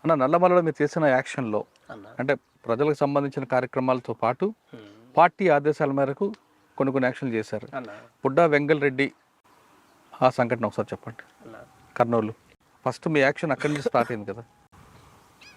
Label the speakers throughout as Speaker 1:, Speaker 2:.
Speaker 1: అన్న నల్లమలలో మీరు చేసిన యాక్షన్లో
Speaker 2: అన్న
Speaker 1: అంటే ప్రజలకు సంబంధించిన కార్యక్రమాలతో పాటు పార్టీ ఆదేశాల మేరకు కొన్ని యాక్షన్లు చేశారు.
Speaker 2: అన్న
Speaker 1: బుడ్డా వెంగల్ రెడ్డి ఆ సంఘటన ఒకసారి చెప్పండి.
Speaker 2: అన్న
Speaker 1: కర్నూలు ఫస్ట్ మీ యాక్షన్ అక్కడి నుంచి స్టార్ట్ అయింది కదా.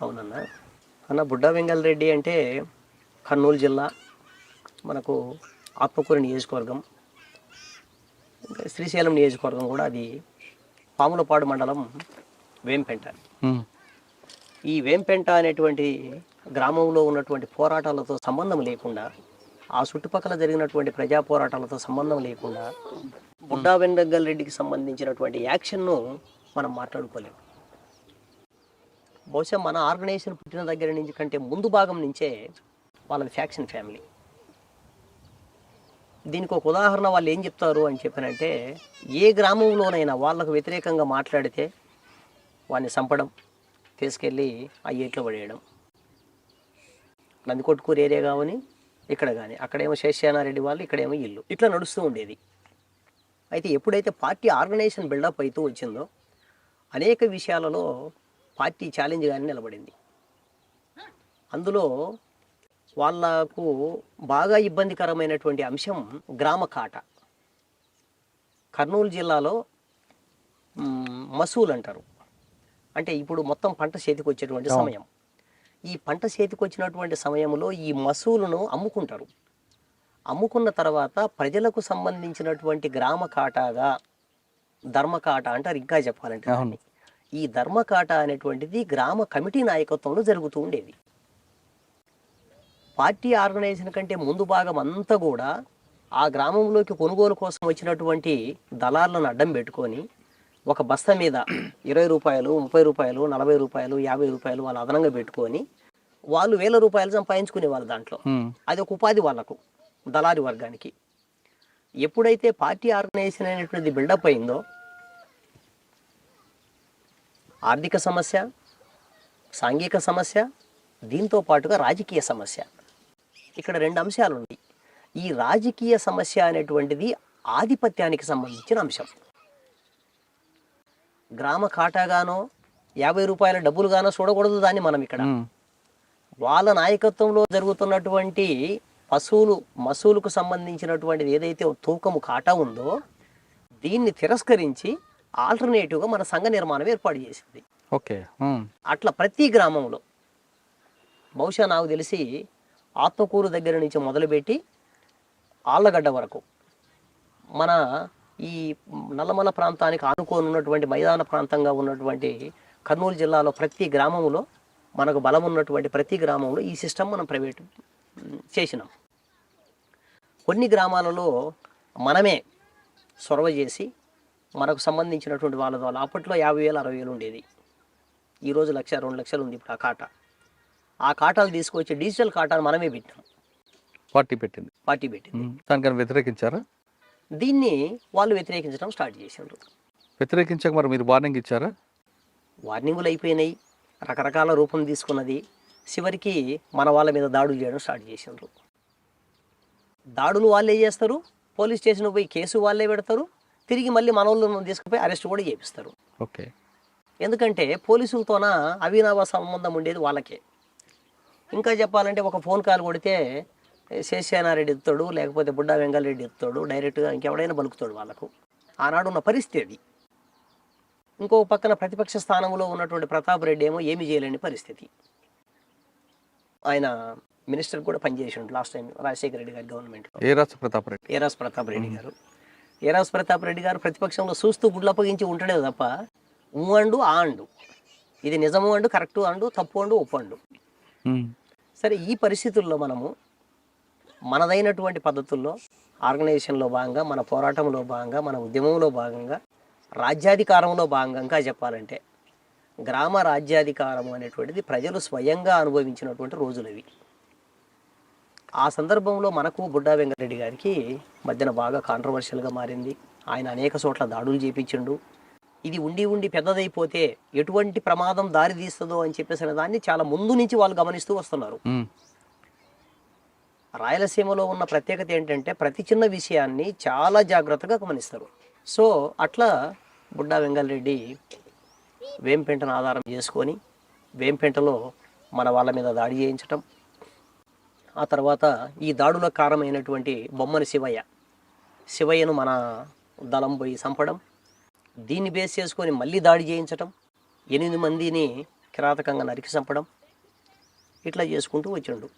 Speaker 2: అవునన్న. అన్న బుడ్డా వెంగల్ రెడ్డి అంటే కర్నూలు జిల్లా, మనకు ఆత్మకూరు నియోజకవర్గం, ఇంకా శ్రీశైలం నియోజకవర్గం కూడా, అది పాములపాడు మండలం వేంపెంట. ఈ వేంపెంట అనేటువంటి గ్రామంలో ఉన్నటువంటి పోరాటాలతో సంబంధం లేకుండా, ఆ చుట్టుపక్కల జరిగినటువంటి ప్రజా పోరాటాలతో సంబంధం లేకుండా బుడ్డా వెంగల్ రెడ్డికి సంబంధించినటువంటి యాక్షన్ను మనం మాట్లాడుకోలేము. బహుశా మన ఆర్గనైజేషన్ పుట్టిన దగ్గర నుంచి కంటే ముందు భాగం నుంచే వాళ్ళది ఫ్యాక్షన్ ఫ్యామిలీ. దీనికి ఒక ఉదాహరణ వాళ్ళు ఏం చెప్తారు అని చెప్పానంటే, ఏ గ్రామంలోనైనా వాళ్ళకు వ్యతిరేకంగా మాట్లాడితే వాడిని చంపడం, తీసుకెళ్ళి ఆ ఏట్లో పడేయడం. నందికొట్కూరు ఏరియా కావని ఇక్కడ కానీ, అక్కడేమో శేషానారెడ్డి వాళ్ళు, ఇక్కడేమో ఇల్లు, ఇట్లా నడుస్తూ ఉండేది. అయితే ఎప్పుడైతే పార్టీ ఆర్గనైజేషన్ బిల్డప్ అవుతూ వచ్చిందో, అనేక విషయాలలో పార్టీ ఛాలెంజ్గానే నిలబడింది. అందులో వాళ్ళకు బాగా ఇబ్బందికరమైనటువంటి అంశం గ్రామ కాట. కర్నూలు జిల్లాలో మసూలు అంటారు, అంటే ఇప్పుడు మొత్తం పంట చేతికి వచ్చేటువంటి సమయం. ఈ పంట చేతికి వచ్చినటువంటి సమయంలో ఈ మసూలును అమ్ముకుంటారు. అమ్ముకున్న తర్వాత ప్రజలకు సంబంధించినటువంటి గ్రామ కాటాగా ధర్మకాట అంటారు. ఇంకా చెప్పాలంటే ఈ ధర్మకాట అనేటువంటిది గ్రామ కమిటీ నాయకత్వంలో జరుగుతూ ఉండేది. పార్టీ ఆర్గనైజేషన్ కంటే ముందు భాగం అంతా కూడా ఆ గ్రామంలోకి కొనుగోలు కోసం వచ్చినటువంటి దళాలను అడ్డం పెట్టుకొని, ఒక బస్తా మీద 20 రూపాయలు, 30 రూపాయలు, 40 రూపాయలు, 50 రూపాయలు వాళ్ళు అదనంగా పెట్టుకొని వాళ్ళు 1000 రూపాయలు సంపాదించుకునే వాళ్ళు. దాంట్లో అది ఒక ఉపాధి వాళ్ళకు, దళారి వర్గానికి. ఎప్పుడైతే పార్టీ ఆర్గనైజేషన్ అనేటువంటిది బిల్డప్ అయిందో, ఆర్థిక సమస్య, సాంఘిక సమస్య, దీంతో పాటుగా రాజకీయ సమస్య, ఇక్కడ 2 అంశాలు ఉన్నాయి. ఈ రాజకీయ సమస్య అనేటువంటిది ఆధిపత్యానికి సంబంధించిన అంశం. గ్రామ కాటాగానో 50 రూపాయల డబ్బులుగానో చూడకూడదు దాన్ని మనం ఇక్కడ. వాళ్ళ నాయకత్వంలో జరుగుతున్నటువంటి మసూలుకు సంబంధించినటువంటిది ఏదైతే తూకము కాటా ఉందో, దీన్ని తిరస్కరించి ఆల్టర్నేటివ్గా మన సంఘ నిర్మాణం ఏర్పాటు చేసింది.
Speaker 1: ఓకే.
Speaker 2: అట్లా ప్రతి గ్రామంలో, బహుశా నాకు తెలిసి ఆత్మకూరు దగ్గర నుంచి మొదలుపెట్టి ఆళ్ళగడ్డ వరకు, మన ఈ నల్లమల ప్రాంతానికి ఆనుకొని ఉన్నటువంటి మైదాన ప్రాంతంగా ఉన్నటువంటి కర్నూలు జిల్లాలో ప్రతి గ్రామంలో, మనకు బలం ఉన్నటువంటి ప్రతి గ్రామంలో ఈ సిస్టమ్ మనం ప్రైవేట్ చేసినాం. కొన్ని గ్రామాలలో మనమే చొరవ చేసి మనకు సంబంధించినటువంటి వాళ్ళ ద్వారా, అప్పట్లో 50,000 60,000 ఉండేది, ఈరోజు 1,00,000 2 లక్షలు ఉంది ఇప్పుడు ఆ కాట. ఆ కాటాలు తీసుకొచ్చి డిజిటల్ కాటాను మనమే పెట్టాం. పార్టీ పెట్టింది.
Speaker 1: దానికన్నా వ్యతిరేకించారా?
Speaker 2: దీన్ని వాళ్ళు వ్యతిరేకించడం స్టార్ట్ చేశారు.
Speaker 1: వ్యతిరేకించాక మరి మీరు వార్నింగ్ ఇచ్చారా?
Speaker 2: వార్నింగులు అయిపోయినాయి, రకరకాల రూపం తీసుకున్నది. చివరికి మన వాళ్ళ మీద దాడులు చేయడం స్టార్ట్ చేశారు. దాడులు వాళ్ళే చేస్తారు, పోలీస్ స్టేషన్ పోయి కేసు వాళ్ళే పెడతారు, తిరిగి మళ్ళీ మన వాళ్ళను తీసుకుపోయి అరెస్ట్ కూడా చేపిస్తారు.
Speaker 1: ఓకే.
Speaker 2: ఎందుకంటే పోలీసులతోన అవినాభ సంబంధం ఉండేది వాళ్ళకే. ఇంకా చెప్పాలంటే ఒక ఫోన్ కాల్ కొడితే శేషానారెడ్డి ఎత్తాడు, లేకపోతే బుడ్డా వెంగల్ రెడ్డి ఎత్తాడు, డైరెక్ట్గా ఇంకెవడైనా బలుకుతాడు వాళ్ళకు. ఆనాడు ఉన్న పరిస్థితి అది. ఇంకో పక్కన ప్రతిపక్ష స్థానంలో ఉన్నటువంటి ప్రతాప్ రెడ్డి ఏమో ఏమి చేయలేని పరిస్థితి. ఆయన మినిస్టర్ కూడా పనిచేసిండు లాస్ట్ టైం రాజశేఖర రెడ్డి గారి గవర్నమెంట్లో.
Speaker 1: ఏరాస్
Speaker 2: ప్రతాప్ రెడ్డి గారు ప్రతిపక్షంలో చూస్తూ గుడ్లు అప్పగించి ఉంటాడే తప్ప అండు ఆ అండు, ఇది నిజము అండు, కరెక్టు అండు, తప్పు అండు, ఒప్పు అండు. సరే, ఈ పరిస్థితుల్లో మనము మనదైనటువంటి పద్ధతుల్లో ఆర్గనైజేషన్లో భాగంగా, మన పోరాటంలో భాగంగా, మన ఉద్యమంలో భాగంగా, రాజ్యాధికారంలో భాగంగా చెప్పాలంటే గ్రామ రాజ్యాధికారం అనేటువంటిది ప్రజలు స్వయంగా అనుభవించినటువంటి రోజులు ఇవి. ఆ సందర్భంలో మనకు బుడ్డా వెంగరెడ్డి గారికి మధ్యన బాగా కాంట్రవర్షియల్గా మారింది. ఆయన అనేక చోట్ల దాడులు చేపించిండు. ఇది ఉండి పెద్దదైపోతే ఎటువంటి ప్రమాదం దారి తీస్తుందో అని చెప్పేసిన దాన్ని చాలా ముందు నుంచి వాళ్ళు గమనిస్తూ వస్తున్నారు. రాయలసీమలో ఉన్న ప్రత్యేకత ఏంటంటే ప్రతి చిన్న విషయాన్ని చాలా జాగ్రత్తగా గమనిస్తారు. సో అట్లా బుడ్డా వెంగల్ రెడ్డి వేంపెంటను ఆధారం చేసుకొని వేంపెంటలో మన వాళ్ళ మీద దాడి చేయించటం, ఆ తర్వాత ఈ దాడులకు కారణమైనటువంటి బొమ్మని శివయ్యను మన దళం పోయి చంపడం, దీన్ని బేస్ చేసుకొని మళ్ళీ దాడి చేయించటం, 8 మందిని కిరాతకంగా నరికి చంపడం, ఇట్లా చేసుకుంటూ వచ్చిండు.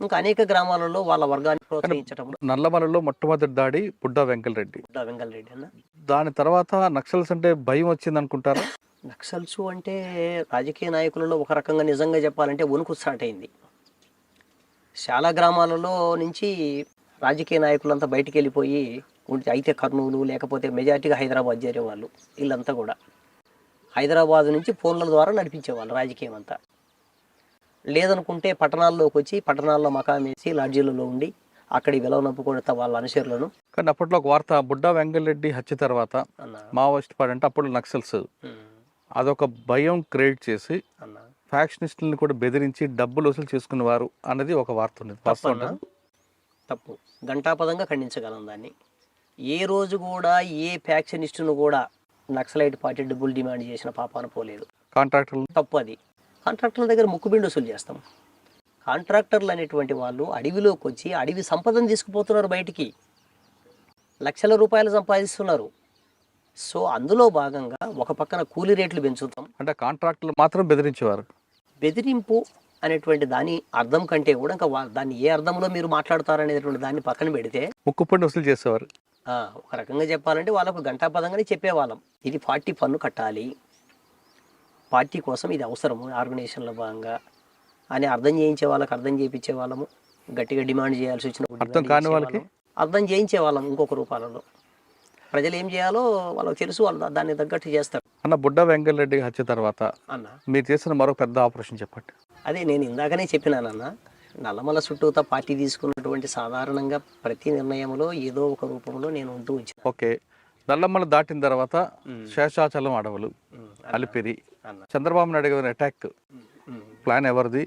Speaker 2: ఇంకా అనేక గ్రామాలలో వాళ్ళ వర్గాన్ని ప్రోత్సహించడం.
Speaker 1: నల్లమలలో మొట్టమొదటి దాడి బుడ్డా వెంకటరెడ్డి.
Speaker 2: వెంకటరెడ్డి అన్న.
Speaker 1: దాని తర్వాత నక్సల్స్ అంటే భయం వచ్చింది అనుకుంటారా?
Speaker 2: నక్సల్స్ అంటే రాజకీయ నాయకులలో ఒక రకంగా నిజంగా చెప్పాలంటే వణుకు స్టార్ట్ అయింది. చాలా గ్రామాలలో నుంచి రాజకీయ నాయకులంతా బయటికి వెళ్ళిపోయి అయితే కర్నూలు లేకపోతే మెజార్టీగా హైదరాబాద్ చేరేవాళ్ళు. వీళ్ళంతా కూడా హైదరాబాద్ నుంచి ఫోన్ల ద్వారా నడిపించేవాళ్ళు రాజకీయం అంతా. లేదనుకుంటే పట్టణాల్లోకి వచ్చి పట్టణాల్లో మకాం వేసి లాడ్జీలలో ఉండి అక్కడి విలవనప్పుకొడతా వాళ్ళ అనుచరులను.
Speaker 1: కానీ అప్పట్లో ఒక వార్త, బుడ్డా వెంకటరెడ్డి హత్య తర్వాత మావోయిస్ట్ పార్టీ అంటే అప్పుడు నక్సల్స్ అదొక భయం క్రియేట్ చేసి ఫ్యాక్షనిస్టులను కూడా బెదిరించి డబ్బులు వసూలు చేసుకునేవారు అనేది ఒక వార్త ఉంది.
Speaker 2: తప్పు, ఘంటాపదంగా ఖండించగలం దాన్ని. ఏ రోజు కూడా ఏ ఫ్యాక్షనిస్టును కూడా నక్సలైట్ పార్టీ డబ్బులు డిమాండ్ చేసిన పాపాన పోలేదు.
Speaker 1: కాంట్రాక్టర్లు తప్పు.
Speaker 2: అది కాంట్రాక్టర్ల దగ్గర ముక్కుబిండి వసూలు చేస్తాం. కాంట్రాక్టర్లు అనేటువంటి వాళ్ళు అడవిలోకి వచ్చి అడవి సంపదను తీసుకుపోతున్నారు, బయటికి లక్షల రూపాయలు సంపాదిస్తున్నారు. సో అందులో భాగంగా ఒక పక్కన కూలీ రేట్లు పెంచుతాం.
Speaker 1: అంటే కాంట్రాక్టర్లు మాత్రం బెదిరించేవారు.
Speaker 2: బెదిరింపు అనేటువంటి దాని అర్థం కంటే కూడా ఇంకా దాన్ని ఏ అర్థంలో మీరు మాట్లాడతారనేటువంటి దాన్ని పక్కన పెడితే
Speaker 1: ముక్కుపండి వసూలు చేసేవారు.
Speaker 2: ఒక రకంగా చెప్పాలంటే వాళ్ళకు ఘంటాపదంగానే చెప్పేవాళ్ళం, ఇది పార్టీ పన్ను కట్టాలి, పార్టీ కోసం ఇది అవసరము ఆర్గనైజేషన్లో భాగంగా అని అర్థం చేయించే వాళ్ళకి అర్థం చేయించే వాళ్ళము. గట్టిగా డిమాండ్ చేయాల్సి వచ్చిన
Speaker 1: అర్థం కాని వాళ్ళకి
Speaker 2: అర్థం చేయించే వాళ్ళం. ఇంకొక రూపాలలో ప్రజలు ఏం చేయాలో వాళ్ళకి తెలుసు, వాళ్ళు దాన్ని తగ్గట్టు చేస్తారు.
Speaker 1: అన్న, బుడ్డా వెంకటరెడ్డి హత్య తర్వాత మీరు చేసిన మరో పెద్ద ఆపరేషన్ చెప్పండి.
Speaker 2: అదే నేను ఇందాకనే చెప్పినానన్న, నల్లమల చుట్టూతా పార్టీ తీసుకున్నటువంటి సాధారణంగా ప్రతి నిర్ణయంలో ఏదో ఒక రూపంలో నేను ఉంటూ వచ్చాను.
Speaker 1: ఓకే, నల్లమల దాటిన తర్వాత శేషాచలం అడవులు, అలిపిరి, చంద్రబాబు నాయుడు గారి అటాక్ ప్లాన్ ఎవరిది,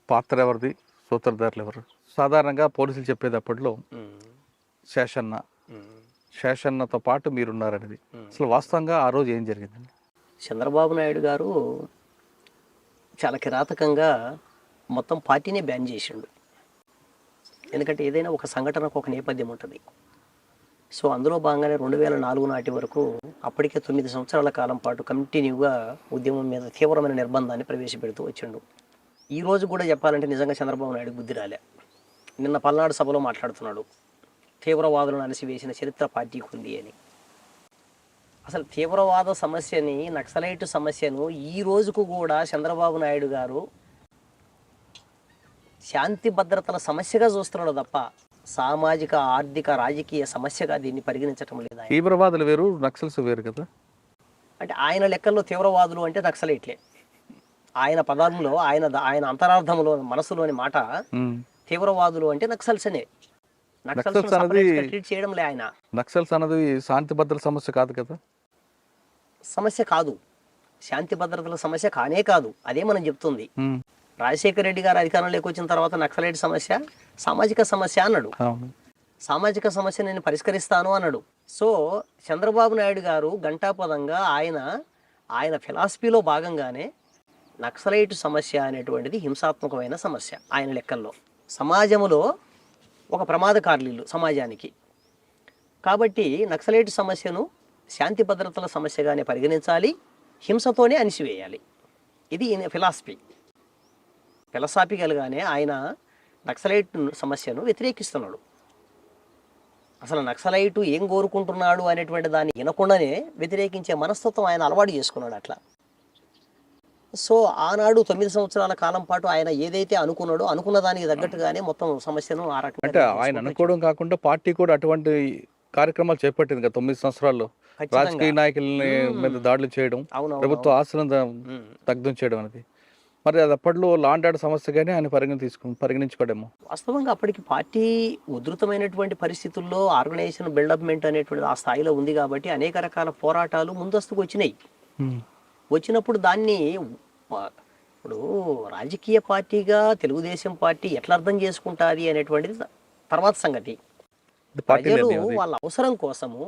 Speaker 1: పాత్ర ఎవరిది, సూత్రధారులు ఎవరు? సాధారణంగా పోలీసులు చెప్పేటప్పట్లో శేషన్నతో పాటు మీరున్నారనేది. అసలు వాస్తవంగా ఆ రోజు ఏం జరిగిందండి?
Speaker 2: చంద్రబాబు నాయుడు గారు చాలా కిరాతకంగా మొత్తం పార్టీనే బ్యాన్ చేసిండు. ఎందుకంటే ఏదైనా ఒక సంఘటనకు ఒక నేపథ్యం ఉంటుంది. సో అందులో భాగంగానే 2004 నాటి వరకు అప్పటికే 9 సంవత్సరాల కాలం పాటు కంటిన్యూగా ఉద్యమం మీద తీవ్రమైన నిర్బంధాన్ని ప్రవేశపెడుతూ వచ్చిండు. ఈ రోజు కూడా చెప్పాలంటే నిజంగా చంద్రబాబు నాయుడు బుద్ధి రాలే. నిన్న పల్నాడు సభలో మాట్లాడుతున్నాడు, తీవ్రవాదులను అణిసివేసిన చరిత్ర పార్టీకి ఉంది అని. అసలు తీవ్రవాద సమస్యని, నక్సలైట్ సమస్యను ఈ రోజుకు కూడా చంద్రబాబు నాయుడు గారు శాంతి భద్రతల సమస్యగా చూస్తున్నాడు తప్ప సామాజిక, ఆర్థిక, రాజకీయ సమస్యగా దీన్ని పరిగణించటం లేదా.
Speaker 1: తీవ్రవాదులు వేరు, నక్సల్స్ వేరు కదా.
Speaker 2: అంటే ఆయన లెక్కల్లో తీవ్రవాదులు అంటే నక్సలైట్లే. ఆయన పదాలలో, ఆయన అంతరార్థంలో, మనసులోని మాట తీవ్రవాదులు అంటే నక్సల్స్ అనే. నక్సల్స్ అనేది ట్రీట్ చేయడంలే ఆయన.
Speaker 1: నక్సల్స్ అనేది శాంతి భద్రతల సమస్య కాదు కదా.
Speaker 2: సమస్య కాదు, శాంతి భద్రతల సమస్య కానే కాదు. అదే మనం చెప్తుంది. రాజశేఖర రెడ్డి గారు అధికారంలోకి వచ్చిన తర్వాత నక్సలైట్ సమస్య సామాజిక సమస్య అన్నాడు. సామాజిక సమస్య నేను పరిష్కరిస్తాను అన్నాడు. సో చంద్రబాబు నాయుడు గారు ఘంటాపదంగా ఆయన ఫిలాసఫీలో భాగంగానే నక్సలైట్ సమస్య అనేటువంటిది హింసాత్మకమైన సమస్య ఆయన లెక్కల్లో. సమాజంలో ఒక ప్రమాదకారులు సమాజానికి. కాబట్టి నక్సలైట్ సమస్యను శాంతి భద్రతల సమస్యగానే పరిగణించాలి, హింసతోనే అణిసివేయాలి. ఇది ఫిలాసాఫికల్గానే ఆయన నక్సలైట్ సమస్యను వ్యతిరేకిస్తున్నాడు. అసలు నక్సలైటు ఏం కోరుకుంటున్నాడు అనేటువంటి దాన్ని వినకుండానే వ్యతిరేకించే మనస్తత్వం ఆయన అలవాటు చేసుకున్నాడు అట్లా. సో ఆనాడు 9 సంవత్సరాల కాలం పాటు ఆయన ఏదైతే అనుకున్నాడో అనుకున్న దానికి తగ్గట్టుగానే మొత్తం సమస్యను ఆ రకంగా
Speaker 1: అంటే ఆయన అనుకోవడం కాకుండా పార్టీ కూడా అటువంటి కార్యక్రమాలు చేపట్టింది కదా 9 సంవత్సరాల్లో. రాజకీయ నాయకులని మీద దాడులు చేయడం, ప్రభుత్వ ఆస్తులను దగ్ధం చేయడం అనేది. మరి అది అప్పట్లో లాండ్ ఆర్డర్ సమస్యగానే ఆయన పరిగణించుకోవడము.
Speaker 2: వాస్తవంగా అప్పటికి పార్టీ ఉధృతమైనటువంటి పరిస్థితుల్లో ఆర్గనైజేషన్ బిల్డప్మెంట్ అనేటువంటి ఆ స్థాయిలో ఉంది కాబట్టి అనేక రకాల పోరాటాలు ముందస్తుకు వచ్చినాయి. వచ్చినప్పుడు దాన్ని ఇప్పుడు రాజకీయ పార్టీగా తెలుగుదేశం పార్టీ ఎట్లా అర్థం చేసుకుంటుంది అనేటువంటిది తర్వాత సంగతి. ప్రజలు వాళ్ళ అవసరం కోసము,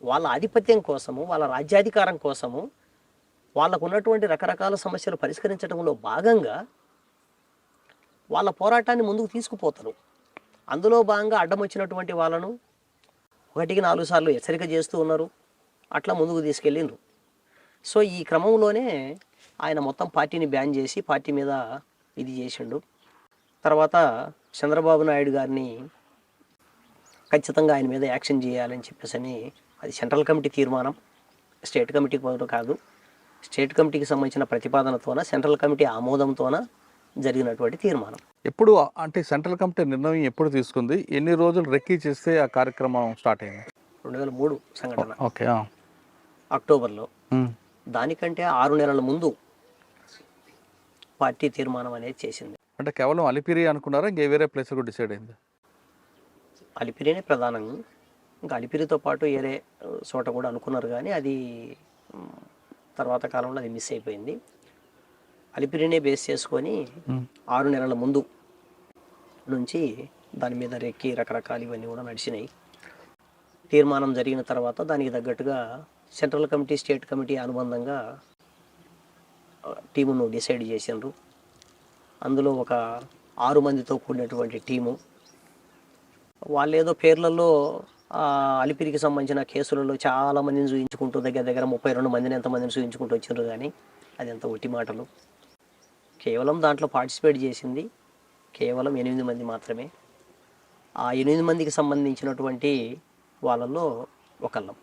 Speaker 2: వాళ్ళ ఆధిపత్యం కోసము, వాళ్ళ రాజ్యాధికారం కోసము వాళ్ళకు ఉన్నటువంటి రకరకాల సమస్యలు పరిష్కరించడంలో భాగంగా వాళ్ళ పోరాటాన్ని ముందుకు తీసుకుపోతారు. అందులో భాగంగా అడ్డం వచ్చినటువంటి వాళ్ళను 1కి 4 సార్లు హెచ్చరిక చేస్తూ ఉన్నారు, అట్లా ముందుకు తీసుకెళ్ళిండ్రు. సో ఈ క్రమంలోనే ఆయన మొత్తం పార్టీని బ్యాన్ చేసి పార్టీ మీద ఇది చేసిండు. తర్వాత చంద్రబాబు నాయుడు గారిని ఖచ్చితంగా ఆయన మీద యాక్షన్ చేయాలని చెప్పేసి అని, అది సెంట్రల్ కమిటీ తీర్మానం, స్టేట్ కమిటీ కాదు, స్టేట్ కమిటీకి సంబంధించిన ప్రతిపాదనతోన సెంట్రల్ కమిటీ ఆమోదంతోన జరిగినటువంటి తీర్మానం.
Speaker 1: ఎప్పుడు అంటే సెంట్రల్ కమిటీ నిర్ణయం ఎప్పుడు తీసుకుంది, ఎన్ని రోజులు రెక్కీ చేస్తే ఆ కార్యక్రమం స్టార్ట్ అయింది?
Speaker 2: 2003 సంఘటన,
Speaker 1: ఓకే,
Speaker 2: అక్టోబర్లో. దానికంటే 6 నెలల ముందు పార్టీ తీర్మానం అనేది చేసింది.
Speaker 1: అంటే కేవలం అలిపిరి అనుకున్నారా, ఇంకే వేరే ప్లేస్ కూడా డిసైడ్ అయింది?
Speaker 2: అలిపిరినే ప్రధానం, ఇంకా అలిపిరితో పాటు వేరే చోట కూడా అనుకున్నారు, కానీ అది తర్వాత కాలంలో అది మిస్ అయిపోయింది. అలిపిరినే బేస్ చేసుకొని 6 నెలల ముందు నుంచి దాని మీద రెక్కి రకరకాలు ఇవన్నీ కూడా నడిచినాయి. తీర్మానం జరిగిన తర్వాత దానికి తగ్గట్టుగా సెంట్రల్ కమిటీ, స్టేట్ కమిటీ అనుబంధంగా టీమును డిసైడ్ చేసిండ్రు. అందులో ఒక 6 మందితో కూడినటువంటి టీము. వాళ్ళు ఏదో పేర్లలో అలిపిరికి సంబంధించిన కేసులలో చాలా మందిని చూపించుకుంటూ దగ్గర దగ్గర 32 మందిని ఎంతమందిని చూపించుకుంటూ వచ్చిండ్రు, కానీ అది ఎంత ఒట్టి మాటలు. కేవలం దాంట్లో పార్టిసిపేట్ చేసింది కేవలం 8 మంది మాత్రమే. ఆ 8 మందికి సంబంధించినటువంటి వాళ్ళల్లో ఒకళ్ళం.